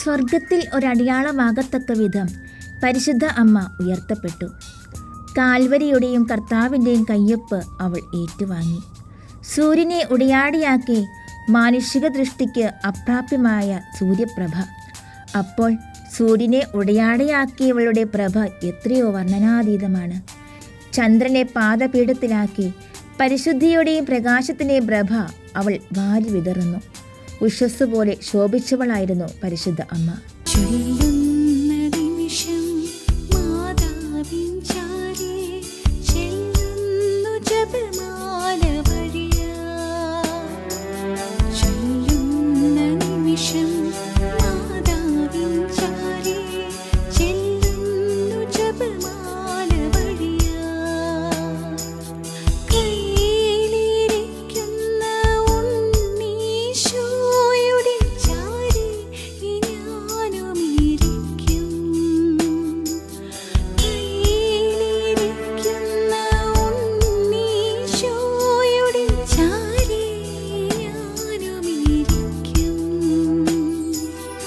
സ്വർഗത്തിൽ ഒരടയാളമാകത്തക്ക വിധം പരിശുദ്ധ അമ്മ ഉയർത്തപ്പെട്ടു. കാൽവരിയുടെയും കർത്താവിൻ്റെയും കയ്യൊപ്പ് അവൾ ഏറ്റുവാങ്ങി. സൂര്യനെ ഉടയാടിയാക്കി മാനുഷിക ദൃഷ്ടിക്ക് അപ്രാപ്യമായ സൂര്യപ്രഭ. അപ്പോൾ സൂര്യനെ ഉടയാടയാക്കിയവളുടെ പ്രഭ എത്രയോ വർണ്ണനാതീതമാണ്. ചന്ദ്രനെ പാദപീഠത്തിലാക്കി പരിശുദ്ധിയുടെയും പ്രകാശത്തിൻ്റെയും പ്രഭ അവൾ വാരി വിതറുന്നു. ഉഷസ് പോലെ ശോഭിച്ചവളായിരുന്നു പരിശുദ്ധ അമ്മ.